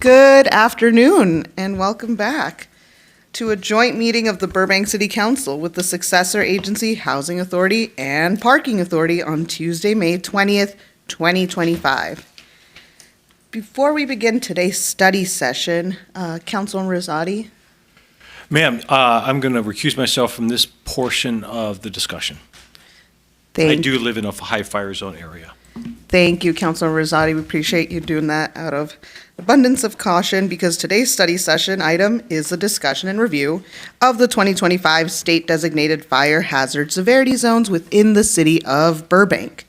Good afternoon and welcome back to a joint meeting of the Burbank City Council with the successor agency Housing Authority and Parking Authority on Tuesday, May 20th, 2025. Before we begin today's study session, Councilman Rosati. Ma'am, I'm going to recuse myself from this portion of the discussion. I do live in a high fire zone area. Thank you, Councilman Rosati. We appreciate you doing that out of abundance of caution because today's study session item is a discussion and review of the 2025 state designated fire hazard severity zones within the city of Burbank.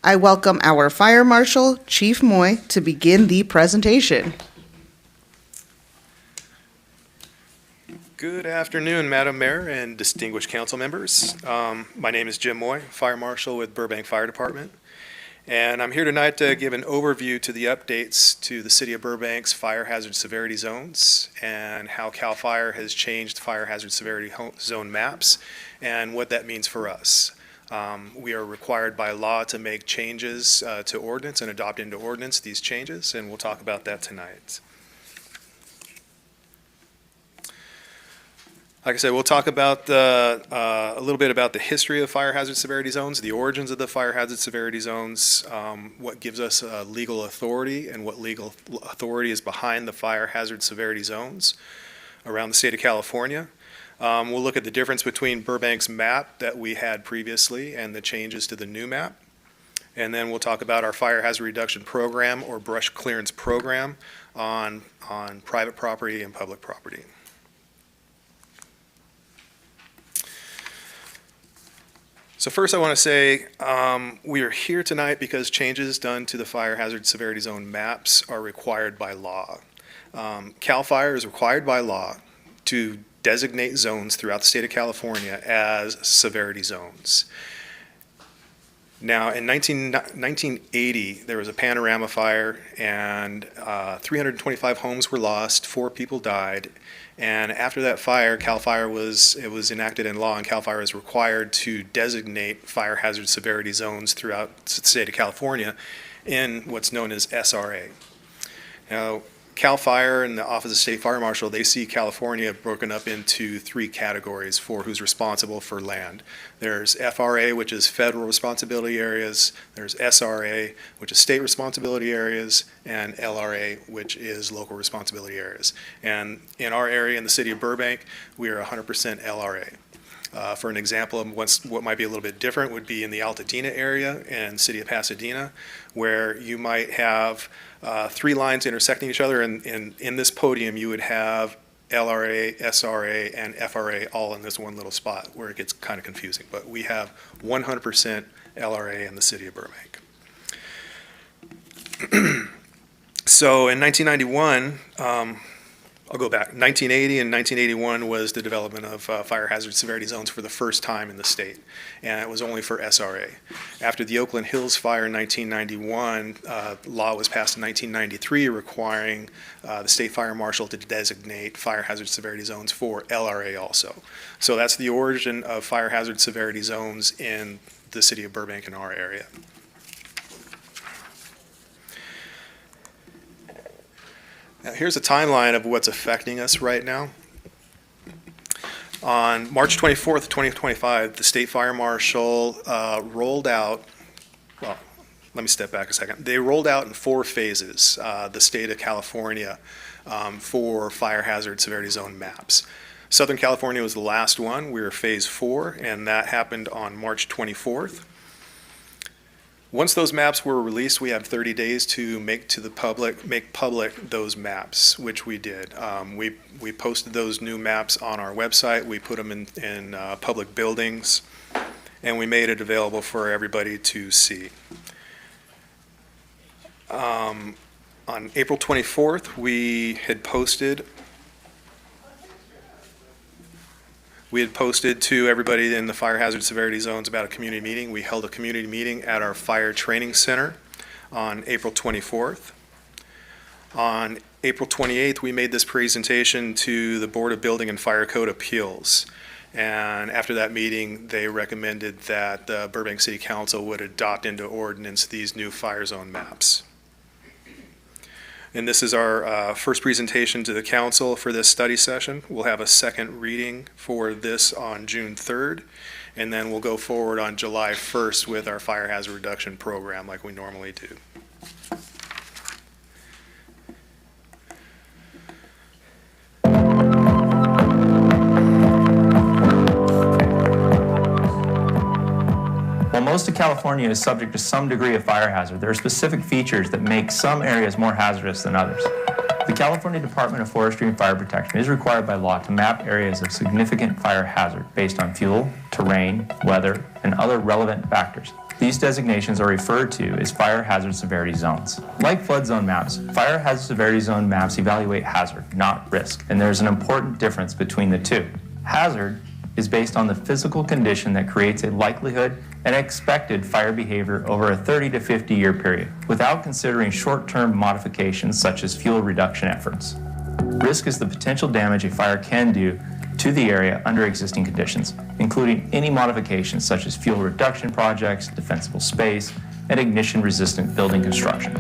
I welcome our Fire Marshal, Chief Moy, to begin the presentation. Good afternoon, Madam Mayor and distinguished council members. My name is Jim Moy, Fire Marshal with Burbank Fire Department. And I'm here tonight to give an overview to the updates to the City of Burbank's fire hazard severity zones and how CAL FIRE has changed fire hazard severity zone maps and what that means for us. We are required by law to make changes to ordinance and adopt into ordinance these changes, and we'll talk about that tonight. Like I said, we'll talk about a little bit about the history of fire hazard severity zones, the origins of the fire hazard severity zones, what gives us legal authority and what legal authority is behind the fire hazard severity zones around the state of California. We'll look at the difference between Burbank's map that we had previously and the changes to the new map. And then we'll talk about our fire hazard reduction program or brush clearance program on private property and public property. So first I want to say we are here tonight because changes done to the fire hazard severity zone maps are required by law. CAL FIRE is required by law to designate zones throughout the state of California as severity zones. Now in 1980 there was a panorama fire and 325 homes were lost, 4 people died. And after that fire, CAL FIRE was enacted in law, and CAL FIRE is required to designate fire hazard severity zones throughout the state of California in what's known as SRA. Now, CAL FIRE and the Office of State Fire Marshal, they see California broken up into 3 categories for who's responsible for land. There's FRA, which is federal responsibility areas. There's SRA, which is state responsibility areas, and LRA, which is local responsibility areas. And in our area, in the city of Burbank, we are 100% LRA. For an example of what might be a little bit different would be in the Altadena area and city of Pasadena, where you might have 3 lines intersecting each other, and in this podium you would have LRA, SRA, and FRA all in this one little spot where it gets kind of confusing. But we have 100% LRA in the city of Burbank. So in 1991, I'll go back. 1980 and 1981 was the development of fire hazard severity zones for the first time in the state, and it was only for SRA. After the Oakland Hills fire in 1991, law was passed in 1993 requiring the state fire marshal to designate fire hazard severity zones for LRA also. So that's the origin of fire hazard severity zones in the city of Burbank in our area. Now, here's a timeline of what's affecting us right now. On March 24th, 2025, the State Fire Marshal rolled out, well, let me step back a second. They rolled out in 4 phases the state of California for fire hazard severity zone maps. Southern California was the last one. We were phase 4, and that happened on March 24th. Once those maps were released, we had 30 days to make public those maps, which we did. We posted those new maps on our website. We put them in public buildings, and we made it available for everybody to see. On April 24th, we had posted to everybody in the fire hazard severity zones about a community meeting. We held a community meeting at our fire training center on April 24th. On April 28th, we made this presentation to the Board of Building and Fire Code Appeals. And after that meeting, they recommended that the Burbank City Council would adopt into ordinance these new fire zone maps. And this is our first presentation to the council for this study session. We'll have a second reading for this on June 3rd, and then we'll go forward on July 1st with our fire hazard reduction program like we normally do. While most of California is subject to some degree of fire hazard, there are specific features that make some areas more hazardous than others. The California Department of Forestry and Fire Protection is required by law to map areas of significant fire hazard based on fuel, terrain, weather, and other relevant factors. These designations are referred to as fire hazard severity zones. Like flood zone maps, fire hazard severity zone maps evaluate hazard, not risk, and there's an important difference between the two. Hazard is based on the physical condition that creates a likelihood and expected fire behavior over a 30 to 50 year period, without considering short-term modifications such as fuel reduction efforts. Risk is the potential damage a fire can do to the area under existing conditions, including any modifications such as fuel reduction projects, defensible space, and ignition-resistant building construction.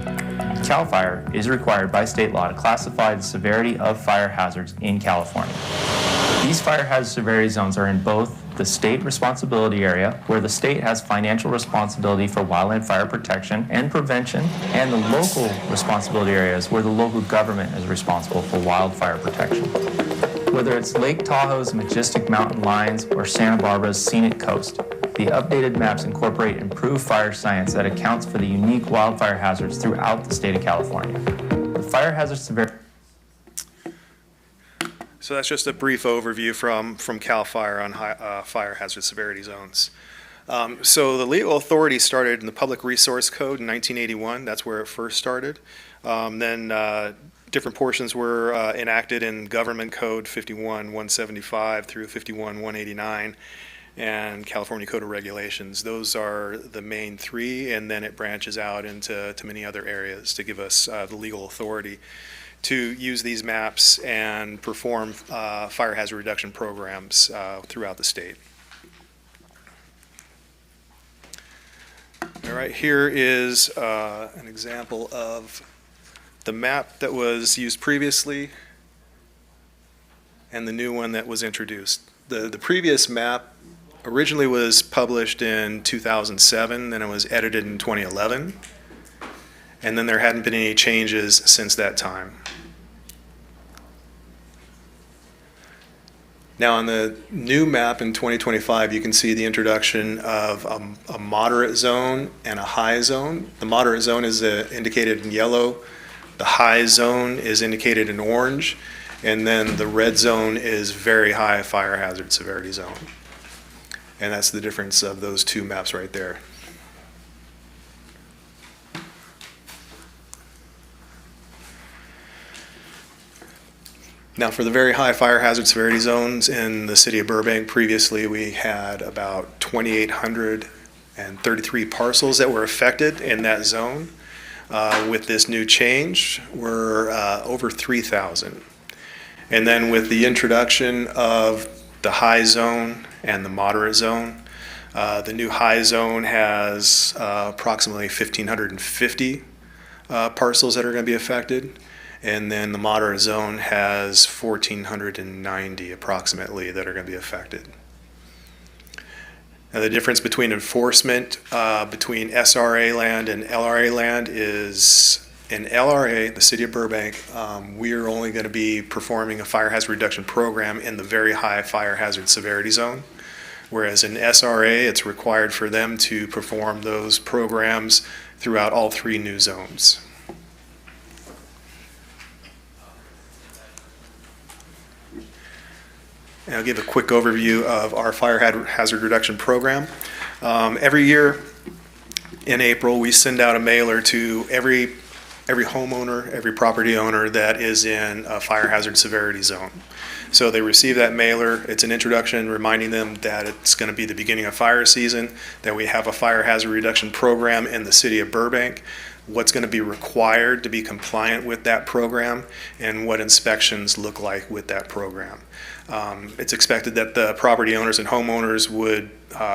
CAL FIRE is required by state law to classify the severity of fire hazards in California. These fire hazard severity zones are in both the state responsibility area, where the state has financial responsibility for wildland fire protection and prevention, and the local responsibility areas, where the local government is responsible for wildfire protection. Whether it's Lake Tahoe's majestic mountain lines or Santa Barbara's scenic coast, the updated maps incorporate improved fire science that accounts for the unique wildfire hazards throughout the state of California. The fire hazard severity. So that's just a brief overview from CAL FIRE on fire hazard severity zones. So the legal authority started in the Public Resource Code in 1981. That's where it first started. Then different portions were enacted in Government Code 51-175 through 51-189 and California Code of Regulations. Those are the main three, and then it branches out into many other areas to give us the legal authority to use these maps and perform fire hazard reduction programs throughout the state. All right, here is an example of the map that was used previously and the new one that was introduced. The previous map originally was published in 2007, then it was edited in 2011, and then there hadn't been any changes since that time. Now on the new map in 2025, you can see the introduction of a moderate zone and a high zone. The moderate zone is indicated in yellow. The high zone is indicated in orange. And then the red zone is very high fire hazard severity zone. And that's the difference of those two maps right there. Now for the very high fire hazard severity zones in the city of Burbank, previously we had about 2,833 parcels that were affected in that zone. With this new change, we're over 3,000. And then with the introduction of the high zone and the moderate zone, the new high zone has approximately 1,550 parcels that are going to be affected. And then the moderate zone has 1,490 approximately that are going to be affected. Now the difference between enforcement between SRA land and LRA land is in LRA, the city of Burbank, we are only going to be performing a fire hazard reduction program in the very high fire hazard severity zone. Whereas in SRA, it's required for them to perform those programs throughout all three new zones. And I'll give a quick overview of our fire hazard reduction program. Every year in April, we send out a mailer to every homeowner, every property owner that is in a fire hazard severity zone. So they receive that mailer. It's an introduction reminding them that it's going to be the beginning of fire season, that we have a fire hazard reduction program in the city of Burbank, what's going to be required to be compliant with that program, and what inspections look like with that program. It's expected that the property owners and homeowners would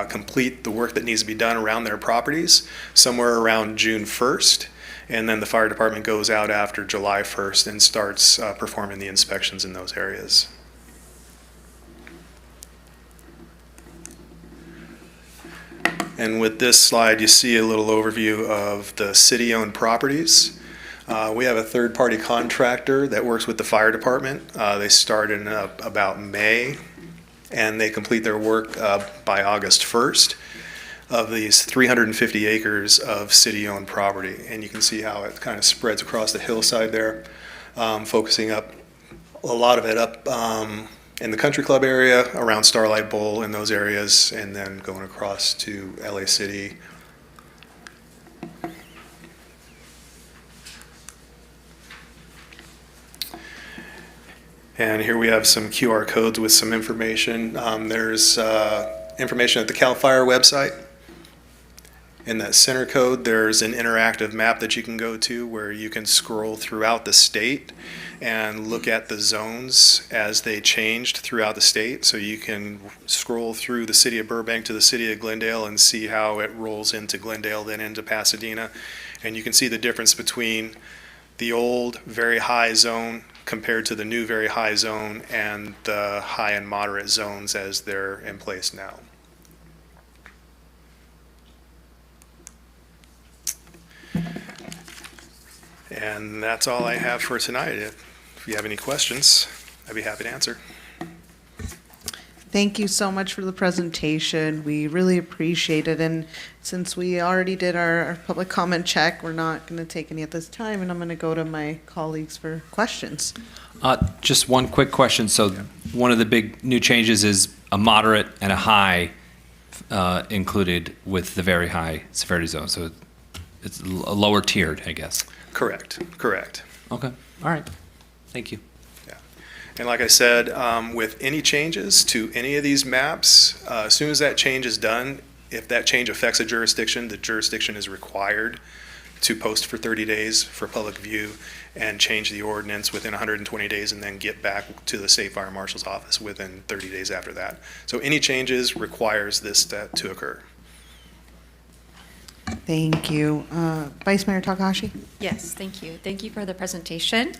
complete the work that needs to be done around their properties somewhere around June 1st. And then the fire department goes out after July 1st and starts performing the inspections in those areas. And with this slide, you see a little overview of the city-owned properties. We have a third-party contractor that works with the fire department. They start in about May, and they complete their work by August 1st of these 350 acres of city-owned property. And you can see how it kind of spreads across the hillside there, focusing up a lot of it up in the country club area, around Starlight Bowl in those areas, and then going across to LA City. And here we have some QR codes with some information. There's information at the CAL FIRE website. In that center code, there's an interactive map that you can go to where you can scroll throughout the state and look at the zones as they changed throughout the state. So you can scroll through the city of Burbank to the city of Glendale and see how it rolls into Glendale, then into Pasadena. And you can see the difference between the old very high zone compared to the new very high zone and the high and moderate zones as they're in place now. And that's all I have for tonight. If you have any questions, I'd be happy to answer. Thank you so much for the presentation. We really appreciate it. And since we already did our public comment check, we're not going to take any at this time, and I'm going to go to my colleagues for questions. Just one quick question. So one of the big new changes is a moderate and a high included with the very high severity zone. So it's a lower tiered, I guess. Correct. Okay. All right. Thank you. Yeah. And like I said, with any changes to any of these maps, as soon as that change is done, if that change affects a jurisdiction, the jurisdiction is required to post for 30 days for public view and change the ordinance within 120 days and then get back to the state fire marshal's office within 30 days after that. So any changes requires this to occur. Thank you. Vice Mayor Takahashi? Yes, thank you. Thank you for the presentation,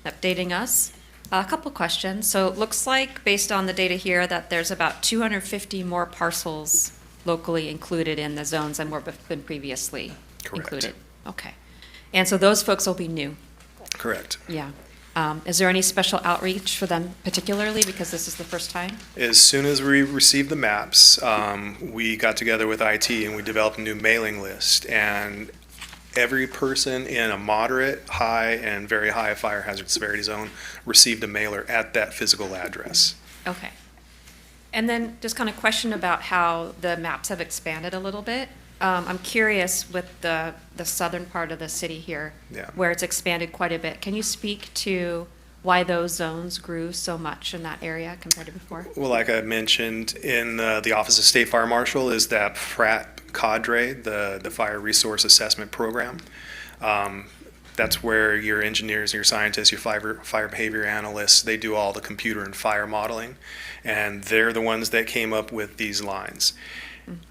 updating us. A couple questions. So it looks like, based on the data here, that there's about 250 more parcels locally included in the zones than were been previously Correct. included. Okay. And so those folks will be new. Correct. Yeah. Is there any special outreach for them particularly because this is the first time? As soon as we received the maps, we got together with IT and we developed a new mailing list. And every person in a moderate, high, and very high fire hazard severity zone received a mailer at that physical address. Okay. And then just kind of question about how the maps have expanded a little bit. I'm curious with the southern part of the city here, Yeah. where it's expanded quite a bit. Can you speak to why those zones grew so much in that area compared to before? Well, like I mentioned, in the Office of State Fire Marshal is that FRAP cadre, the Fire Resource Assessment Program. That's where your engineers, your scientists, your fire behavior analysts, they do all the computer and fire modeling, and they're the ones that came up with these lines.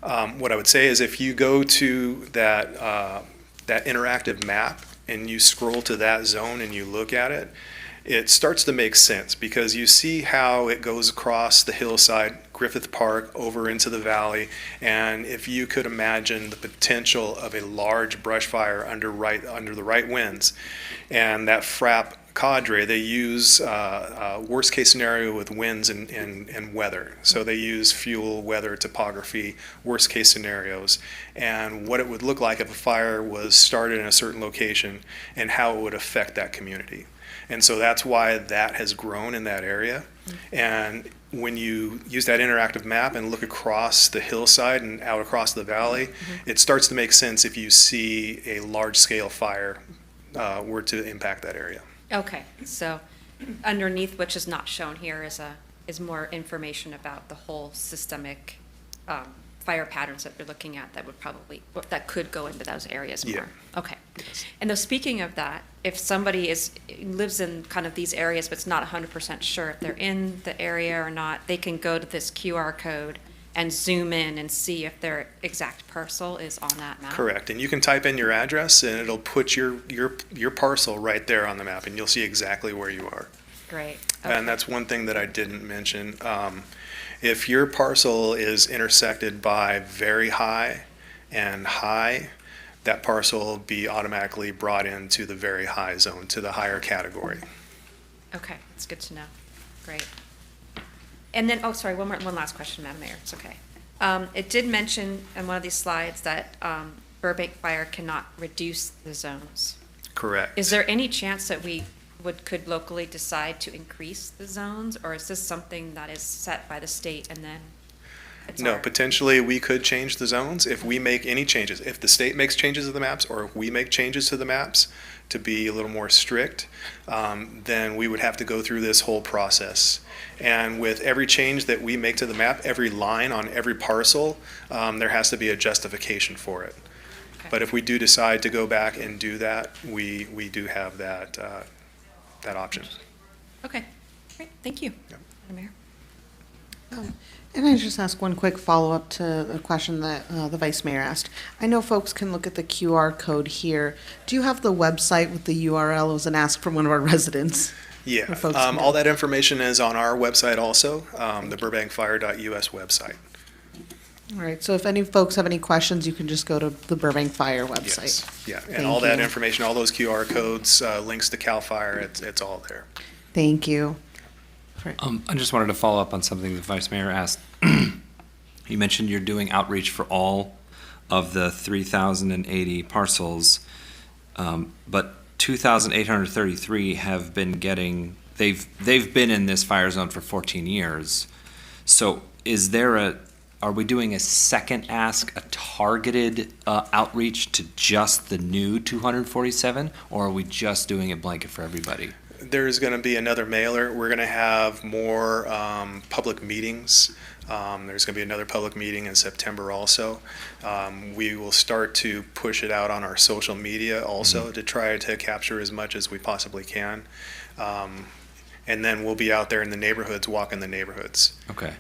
What I would say is if you go to that interactive map and you scroll to that zone and you look at it, it starts to make sense because you see how it goes across the hillside, Griffith Park, over into the valley, and if you could imagine the potential of a large brush fire under the right winds, and that FRAP cadre, they use worst case scenario with winds and weather. So they use fuel, weather, topography, worst case scenarios, and what it would look like if a fire was started in a certain location and how it would affect that community. And so that's why that has grown in that area. And when you use that interactive map and look across the hillside and out across the valley, it starts to make sense if you see a large scale fire were to impact that area. Okay, so underneath, which is not shown here, is more information about the whole systemic fire patterns that you're looking at that could go into those areas more. Yeah. Okay. And though speaking of that, if somebody lives in kind of these areas but's not 100% sure if they're in the area or not, they can go to this QR code and zoom in and see if their exact parcel is on that map? Correct, and you can type in your address and it'll put your parcel right there on the map and you'll see exactly where you are. Great. And Okay. that's one thing that I didn't mention. If your parcel is intersected by very high and high, that parcel will be automatically brought into the very high zone, to the higher category. Okay, that's good to know. Great. And then, oh, sorry, one last question, Madam Mayor, it's okay. It did mention in one of these slides that Burbank Fire cannot reduce the zones. Correct. Is there any chance that we could locally decide to increase the zones, or is this something that is set by the state and then it's No, our- potentially we could change the zones if we make any changes. If the state makes changes to the maps or if we make changes to the maps to be a little more strict, then we would have to go through this whole process. And with every change that we make to the map, every line on every parcel, there has to be a justification for it. Okay. But if we do decide to go back and do that, we do have that, that option. Okay, great, thank you, Yep. Madam Mayor. And I just ask one quick follow-up to the question that the Vice Mayor asked. I know folks can look at the QR code here. Do you have the website with the URL? It was an ask from one of our residents. Yeah, For folks to know. all that information is on our website also, the burbankfire.us website. All right, so if any folks have any questions, you can just go to the Burbank Fire website. Yes, yeah, and Thank all that you. information, all those QR codes, links to CAL FIRE, it's all there. Thank you. I just wanted to follow up on something the Vice Mayor asked. You mentioned you're doing outreach for all of the 3,080 parcels, but 2,833 have been getting, they've been in this fire zone for 14 years. So are we doing a second ask, a targeted outreach to just the new 247, or are we just doing it blanket for everybody? There's going to be another mailer. We're going to have more public meetings. There's going to be another public meeting in September also. We will start to push it out on our social media also to try to capture as much as we possibly can. And then we'll be out there in the neighborhoods, walking the neighborhoods. Okay.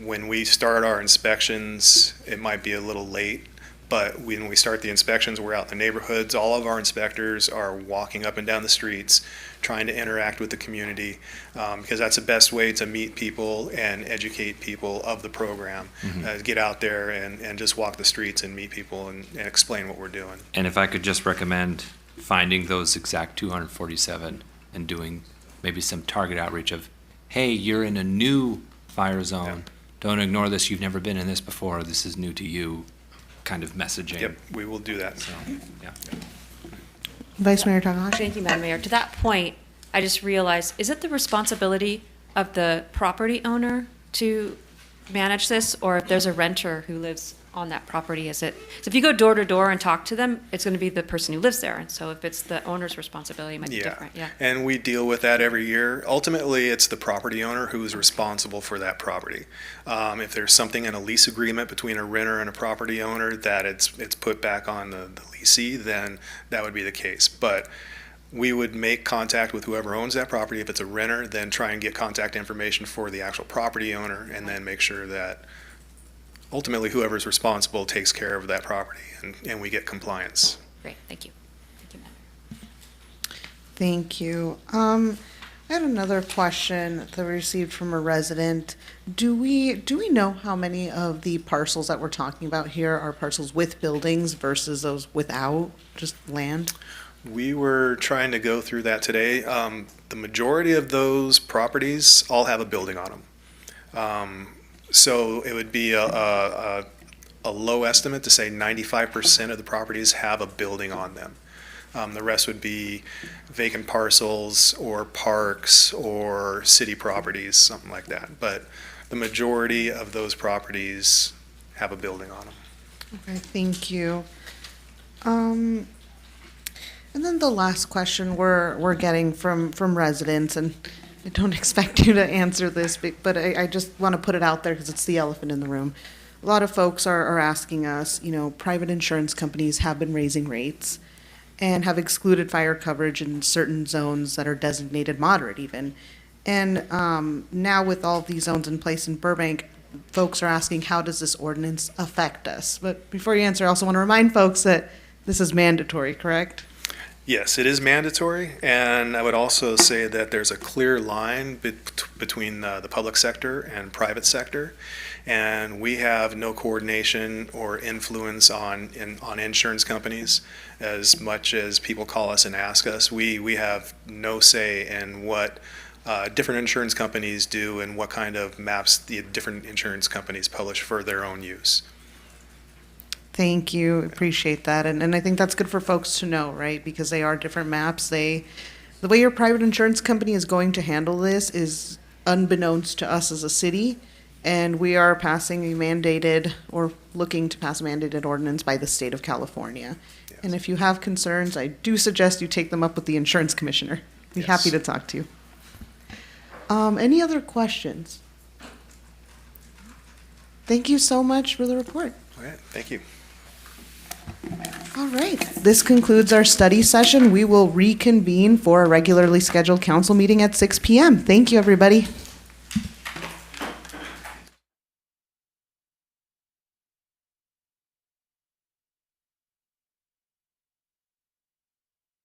When we start our inspections, it might be a little late, but when we start the inspections, we're out in the neighborhoods. All of our inspectors are walking up and down the streets, trying to interact with the community, because that's the best way to meet people and educate people of the program. Get out there and just walk the streets and meet people and explain what we're doing. And if I could just recommend finding those exact 247 and doing maybe some target outreach of, hey, you're in a new fire zone. Don't ignore this. You've never been in this before. This is new to you, kind of messaging. Yep, we will do that. So, yeah. Vice Mayor Takahashi? Thank you, Madam Mayor. To that point, I just realized, is it the responsibility of the property owner to manage this, or if there's a renter who lives on that property, is it? So if you go door to door and talk to them, it's going to be the person who lives there. And so if it's the owner's responsibility, it might be different. Yeah. And we deal with that every year. Ultimately, it's the property owner who is responsible for that property. If there's something in a lease agreement between a renter and a property owner that it's put back on the leasee, then that would be the case. But we would make contact with whoever owns that property. If it's a renter, then try and get contact information for the actual property owner, and then make sure that ultimately whoever's responsible takes care of that property, and we get compliance. Great, thank you. Thank you, Madam Thank you. I had another question that we received from a resident. Do we know how many of the parcels that we're talking about here are parcels with buildings versus those without, just land? We were trying to go through that today. The majority of those properties all have a building on them. So it would be a low estimate to say 95% of the properties have a building on them. The rest would be vacant parcels or parks or city properties, something like that. But the majority of those properties have a building on them. Okay, thank you. And then the last question we're getting from residents, and I don't expect you to answer this, but I just want to put it out there because it's the elephant in the room. A lot of folks are asking us, private insurance companies have been raising rates and have excluded fire coverage in certain zones that are designated moderate even. And now with all of these zones in place in Burbank, folks are asking, how does this ordinance affect us? But before you answer, I also want to remind folks that this is mandatory, correct? Yes, it is mandatory, and I would also say that there's a clear line between the public sector and private sector, and we have no coordination or influence on insurance companies as much as people call us and ask us. We have no say in what different insurance companies do and what kind of maps the different insurance companies publish for their own use. Thank you. Appreciate that. And I think that's good for folks to know, right? Because they are different maps. The way your private insurance company is going to handle this is unbeknownst to us as a city. And we are passing a mandated or looking to pass a mandated ordinance by the state of California. Yes. And if you have concerns, I do suggest you take them up with the insurance commissioner. Be Yes. happy to talk to you. Any other questions? Thank you so much for the report. All right, thank you. All right, this concludes our study session. We will reconvene for a regularly scheduled council meeting at 6 p.m. Thank you, everybody.